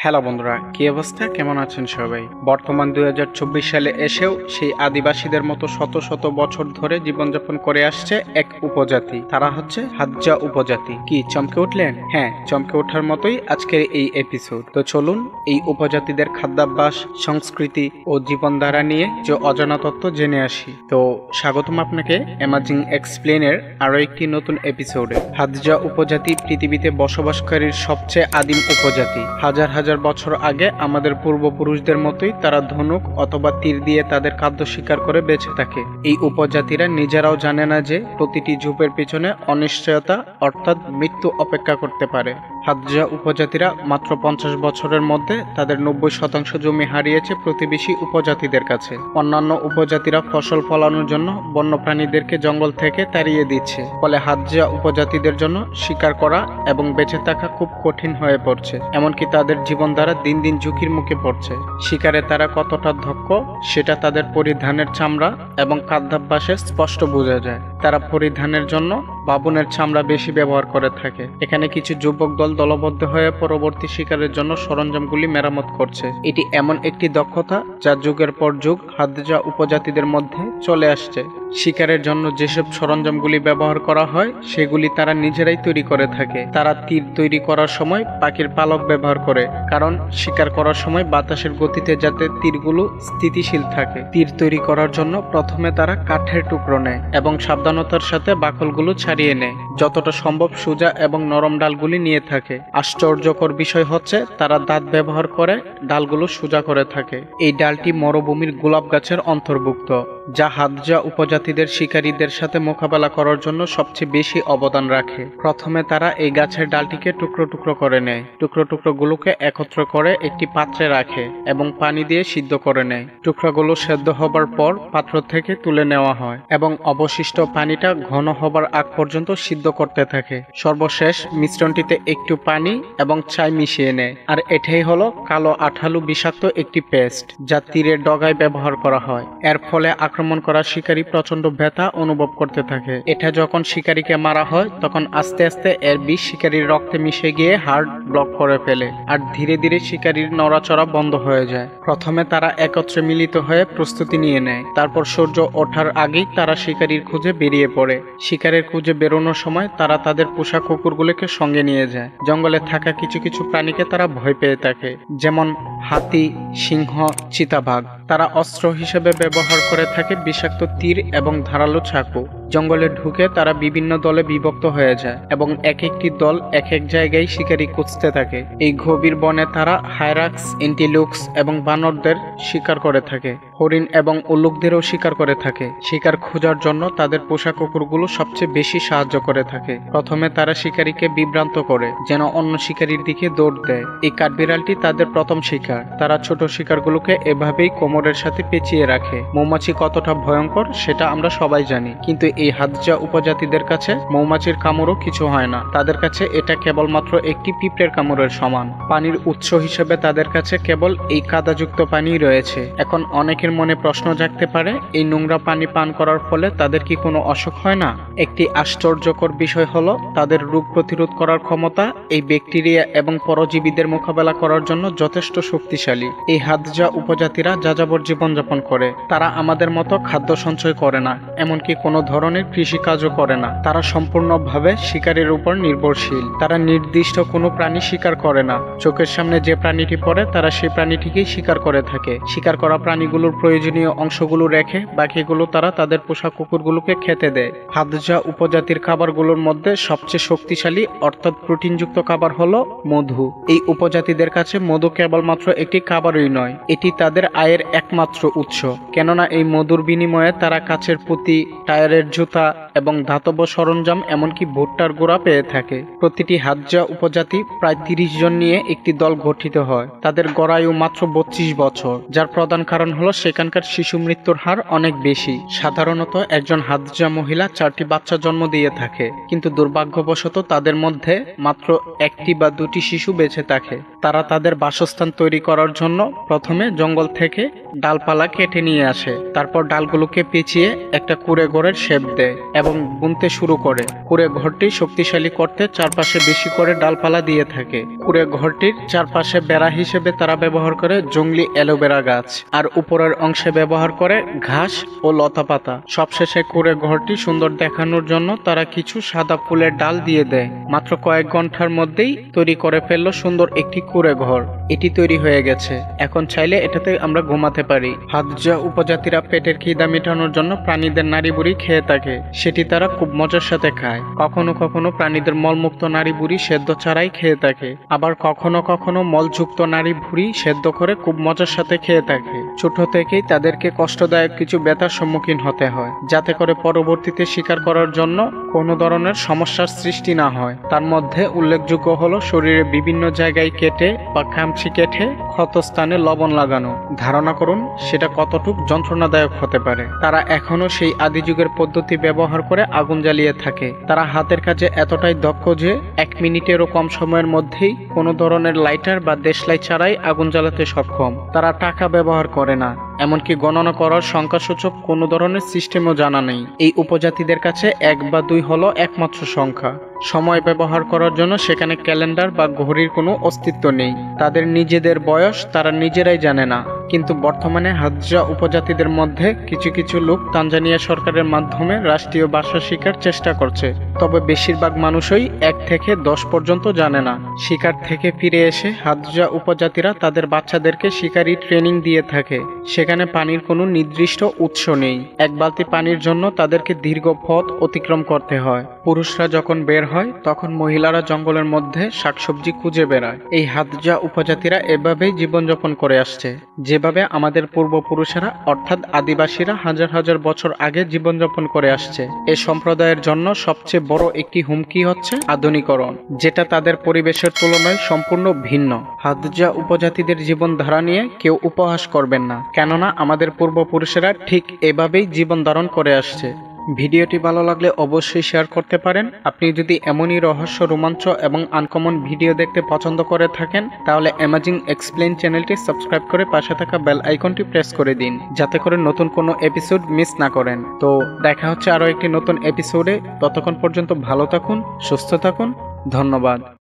Hello বন্ধুরা, কি অবস্থা, কেমন আছেন সবাই? বর্তমান 2024 সালে এসেও সেই আদিবাসীদের মতো শত শত বছর ধরে জীবনযাপন করে আসছে এক উপজাতি। তারা হচ্ছে হাজ্জা উপজাতি। কি চমকে উঠলেন? হ্যাঁ, চমকে ওঠার মতোই আজকের এই এপিসোড। তো চলুন এই উপজাতিদের খাদ্যাভ্যাস, সংস্কৃতি ও জীবনধারা নিয়ে যে অজানা তথ্য জেনে আসি। তো স্বাগতম আপনাকে অ্যামাজিং এক্সপ্লেনের আরো একটি নতুন এপিসোডে। হাজ্জা উপজাতি পৃথিবীতে বসবাসকারীর সবচেয়ে আদিম উপজাতি। হাজার হাজার বছর আগে আমাদের পূর্বপুরুষদের মতোই তারা ধনুক অথবা তীর দিয়ে তাদের খাদ্য শিকার করে বেঁচে থাকে। এই উপজাতিরা নিজেরাও জানে না যে প্রতিটি ঝোপের পিছনে অনিশ্চয়তা অর্থাৎ মৃত্যু অপেক্ষা করতে পারে। হাজ্জা উপজাতিরা মাত্র 50 বছরের মধ্যে তাদের 90% জমি হারিয়েছে প্রতিবেশী উপজাতিদের কাছে। অন্যান্য উপজাতিরা ফসল ফলানোর জন্য বন্যপ্রাণীদেরকে জঙ্গল থেকে তাড়িয়ে দিচ্ছে, ফলে হাজ্জা উপজাতিদের জন্য শিকার করা এবং বেঁচে থাকা খুব কঠিন হয়ে পড়ছে। এমনকি তাদের জীবনধারা দিন দিন ঝুঁকির মুখে পড়ছে। শিকারে তারা কতটা দক্ষ সেটা তাদের পরিধানের চামড়া এবং খাদ্যাভ্যাসে স্পষ্ট বোঝা যায়। তারা পরিধানের জন্য বাবুনের চামড়া বেশি ব্যবহার করে থাকে। এখানে কিছু যুবক দল দলবদ্ধ হয়ে পরবর্তী শিকারের জন্য সরঞ্জামগুলি মেরামত করছে। এটি এমন একটি দক্ষতা যা যুগের পর যুগ হাজ্জা উপজাতিদের মধ্যে চলে আসছে। শিকারের জন্য যেসব সরঞ্জামগুলি ব্যবহার করা হয় সেগুলি তারা নিজেরাই তৈরি করে থাকে। তারা তীর তৈরি করার সময় পাখির পালক ব্যবহার করে, কারণ শিকার করার সময় বাতাসের গতিতে যাতে তীরগুলো স্থিতিশীল থাকে। তীর তৈরি করার জন্য প্রথমে তারা কাঠের টুকরো নেয় এবং সাবধানতার সাথে বাকলগুলো ছাড়িয়ে নেয়। যতটা সম্ভব সোজা এবং নরম ডালগুলি নিয়ে থাকে। আশ্চর্যকর বিষয় হচ্ছে তারা দাঁত ব্যবহার করে ডালগুলো সোজা করে থাকে। এই ডালটি মরুভূমির গোলাপ গাছের অন্তর্ভুক্ত, যা হাজ্জা উপজাতিদের শিকারীদের সাথে মোকাবেলা করার জন্য সবচেয়ে বেশি অবদান রাখে। প্রথমে তারা এই গাছের ডালটিকে টুকরো টুকরো করে নেয়। টুকরো টুকরোগুলোকে একত্র করে একটি পাত্রে রাখে এবং পানি দিয়ে সিদ্ধ করে নেয়। টুকরাগুলো সেদ্ধ হবার পর পাত্র থেকে তুলে নেওয়া হয় এবং অবশিষ্ট পানিটা ঘন হবার আগ পর্যন্ত সিদ্ধ করতে থাকে। সর্বশেষ মিশ্রণটিতে একটু পানি এবং ছাই মিশিয়ে নেয়। আর এটাই হলো কালো আঠালো বিষাক্ত একটি পেস্ট, যা তীরের ডগায় ব্যবহার করা হয়। এর ফলে আক্রমণ করা শিকারী প্রচন্ড ব্যথা অনুভব করতে থাকে। এটা যখন শিকারীকে মারা হয় তখন আস্তে আস্তে এর বিষ শিকারীর রক্তে মিশে গিয়ে হার্ট ব্লক করে ফেলে, আর ধীরে ধীরে শিকারীর নড়াচড়া বন্ধ হয়ে যায়। প্রথমে তারা একত্রে মিলিত হয়ে প্রস্তুতি নিয়ে নেয়। তারপর সূর্য ওঠার আগেই তারা শিকারীর খুঁজে বেরিয়ে পড়ে। শিকারের খুঁজে বেরোনোর সময় তারা তাদের পোষা কুকুরগুলোকে সঙ্গে নিয়ে যায়। জঙ্গলে থাকা কিছু কিছু প্রাণীকে তারা ভয় পেয়ে থাকে, যেমন হাতি, সিংহ, চিতাবাঘ। তারা অস্ত্র হিসেবে ব্যবহার করে থাকে বিষাক্ত তীর এবং ধারালো চাকু। জঙ্গলে ঢুকে তারা বিভিন্ন দলে বিভক্ত হয়ে যায় এবং এক একটি দল এক এক জায়গায় শিকারী খুঁজতে থাকে। এই গভীর বনে তারা হাইরাক্স, এন্টিলুক্স এবং বানরদের শিকার করে থাকে। হরিণ এবং উল্লুকদেরও শিকার করে থাকে। শিকার খোঁজার জন্য তাদের পোষা কুকুরগুলো সবচেয়ে বেশি সাহায্য করে থাকে। প্রথমে তারা শিকারীকে বিভ্রান্ত করে যেন অন্য শিকারীর দিকে দৌড় দেয়। এই কাঠবিড়ালটি তাদের প্রথম শিকার। তারা ছোট শিকারগুলোকে এভাবেই কোমরের সাথে পেঁচিয়ে রাখে। মৌমাছি কতটা ভয়ঙ্কর সেটা আমরা সবাই জানি, কিন্তু এই হাজ্জা উপজাতিদের কাছে মৌমাছির কামড়ও কিছু হয় না। তাদের কাছে এটা কেবলমাত্র একটি পিঁপড়ের কামড়ের সমান। পানির উৎস হিসেবে তাদের কাছে কেবল এই কাদাযুক্ত পানি রয়েছে। এখন অনেকের মনে প্রশ্ন জাগতে পারে, এই নোংরা পানি পান করার ফলে তাদের কি কোনো অসুখ হয় না? একটি আশ্চর্যকর বিষয় হলো তাদের রোগ প্রতিরোধ করার ক্ষমতা এই ব্যাকটেরিয়া এবং পরজীবীদের মোকাবেলা করার জন্য যথেষ্ট শক্তিশালী। এই হাজ্জা উপজাতিরা যাযাবর জীবনযাপন করে। তারা আমাদের মতো খাদ্য সঞ্চয় করে না, এমনকি কোনো ধরনের কৃষিকাজও করে না। তারা সম্পূর্ণভাবে শিকারের উপর নির্ভরশীল। তারা নির্দিষ্ট কোনো প্রাণী শিকার করে না। চোখের সামনে যে প্রাণীটি পড়ে তারা সেই প্রাণীটিকেই শিকার করে থাকে। শিকার করা প্রাণীগুলোর প্রয়োজনীয় অংশগুলো রেখে বাকিগুলো তারা তাদের পোষা কুকুরগুলোকে খেতে দেয়। হাজ্জা উপজাতির খাবারগুলোর মধ্যে সবচেয়ে শক্তিশালী অর্থাৎ প্রোটিনযুক্ত খাবার হলো মধু। এই উপজাতিদের কাছে মধু কেবলমাত্র একটি খাবারই নয়, এটি তাদের আয়ের একমাত্র উৎস। কেননা এই মধুর বিনিময়ে তারা কাচের পুঁতি, টায়ারের জুতা এবং ধাতব সরঞ্জাম, এমনকি ভুট্টার গোড়া পেয়ে থাকে। প্রতিটি হাজ্জা উপজাতি প্রায় 30 জন নিয়ে একটি দল গঠিত হয়। তাদের গড়ায়ু মাত্র 32 বছর, যার প্রধান কারণ হলো সেখানকার শিশু মৃত্যুর হার অনেক বেশি। সাধারণত একজন হাজ্জা মহিলা 4টি বাচ্চা জন্ম দিয়ে থাকে, কিন্তু দুর্ভাগ্যবশত তাদের মধ্যে মাত্র 1টি বা 2টি শিশু বেঁচে থাকে। তারা তাদের বাসস্থান তৈরি করার জন্য প্রথমে জঙ্গল থেকে ডালপালা কেটে নিয়ে আসে। তারপর ডালগুলোকে পেঁচিয়ে একটা কুঁড়ে ঘরের শেপ দেয় এবং বুনতে শুরু করে। কুঁড়ে ঘরটি শক্তিশালী করতে চারপাশে বেশি করে ডালপালা দিয়ে থাকে। কুঁড়ে ঘরটির চারপাশে বেড়া হিসেবে তারা ব্যবহার করে জংলি অ্যালোভেরা গাছ, আর উপরের অংশে ব্যবহার করে ঘাস ও লতাপাতা। সবশেষে কুঁড়ে ঘরটি সুন্দর দেখানোর জন্য তারা কিছু সাদা ফুলের ডাল দিয়ে দেয়। মাত্র কয়েক ঘন্টার মধ্যেই তৈরি করে ফেললো সুন্দর একটি কুঁড়ে ঘর। এটি তৈরি হয়ে গেছে, এখন চাইলে এটাতে আমরা ঘুমাতে পারি। হাদজা উপজাতিরা পেটের খিদা মেটানোর জন্য প্রাণীদের নাড়ি বুড়ি খেয়ে থাকে, সেটি তারা খুব মজার সাথে খায়। কখনো কখনো প্রাণীদের মলমুক্ত নাড়ি বুড়ি সেদ্ধ ছাড়াই খেয়ে থাকে, আবার কখনো কখনো মলযুক্ত নাড়ি ভুড়ি সেদ্ধ করে খুব মজার সাথে খেয়ে থাকে। ছোট থেকেই তাদেরকে কষ্টদায়ক কিছু ব্যথার সম্মুখীন হতে হয়, যাতে করে পরবর্তীতে শিকার করার জন্য কোনো ধরনের সমস্যার সৃষ্টি না হয়। তার মধ্যে উল্লেখযোগ্য হলো শরীরে বিভিন্ন জায়গায় কেটে বা খামচি কেটে ক্ষতস্থানে লবণ লাগানো। ধারণা করুন সেটা কতটুক যন্ত্রণাদায়ক হতে পারে। তারা এখনো সেই আদি যুগের পদ্ধতি ব্যবহার করে আগুন জ্বালিয়ে থাকে। তারা হাতের কাজে এতটাই দক্ষ যে 1 মিনিটেরও কম সময়ের মধ্যেই কোনো ধরনের লাইটার বা দেশলাই ছাড়াই আগুন জ্বালাতে সক্ষম। তারা টাকা ব্যবহার করে না, এমনকি গণনা করার সংখ্যাসূচক কোনো ধরনের সিস্টেমও জানা নেই। এই উপজাতিদের কাছে 1 বা 2 হলো একমাত্র সংখ্যা। সময় ব্যবহার করার জন্য সেখানে ক্যালেন্ডার বা ঘড়ির কোনো অস্তিত্ব নেই। তাদের নিজেদের বয়স তারা নিজেরাই জানে না। কিন্তু বর্তমানে হাদজা উপজাতিদের মধ্যে কিছু কিছু লোক তানজানিয়া সরকারের মাধ্যমে রাষ্ট্রীয় ভাষা শেখার চেষ্টা করছে, তবে বেশিরভাগ মানুষই 1 থেকে 10 পর্যন্ত জানে না। শিকার থেকে ফিরে এসে হাদজা উপজাতিরা তাদের বাচ্চাদেরকে শিকারি ট্রেনিং দিয়ে থাকে। সেখানে পানির কোনো নির্দিষ্ট উৎস নেই। 1 বালতি পানির জন্য তাদেরকে দীর্ঘ পথ অতিক্রম করতে হয়। পুরুষরা যখন বের হয় তখন মহিলারা জঙ্গলের মধ্যে শাকসবজি খুঁজে বেড়ায়। এই হাদজা উপজাতিরা এভাবেই জীবনযাপন করে আসছে, যেভাবে আমাদের পূর্বপুরুষেরা অর্থাৎ আদিবাসীরা হাজার হাজার বছর আগে জীবনযাপন করে আসছে। এই সম্প্রদায়ের জন্য সবচেয়ে বড় একটি হুমকি হচ্ছে আধুনিকরণ, যেটা তাদের পরিবেশের তুলনায় সম্পূর্ণ ভিন্ন। হাদজা উপজাতিদের জীবনধারা নিয়ে কেউ উপহাস করবেন না, কেননা আমাদের পূর্বপুরুষেরা ঠিক এভাবেই জীবন ধারণ করে আসছে। ভিডিওটি ভালো লাগলে অবশ্যই শেয়ার করতে পারেন। আপনি যদি এমনই রহস্য, রোমাঞ্চ এবং আনকমন ভিডিও দেখতে পছন্দ করে থাকেন, তাহলে অ্যামাজিং এক্সপ্লেইন চ্যানেলটি সাবস্ক্রাইব করে পাশে থাকা বেল আইকনটি প্রেস করে দিন, যাতে করে নতুন কোনো এপিসোড মিস না করেন। তো দেখা হচ্ছে আরও একটি নতুন এপিসোডে। ততক্ষণ পর্যন্ত ভালো থাকুন, সুস্থ থাকুন। ধন্যবাদ।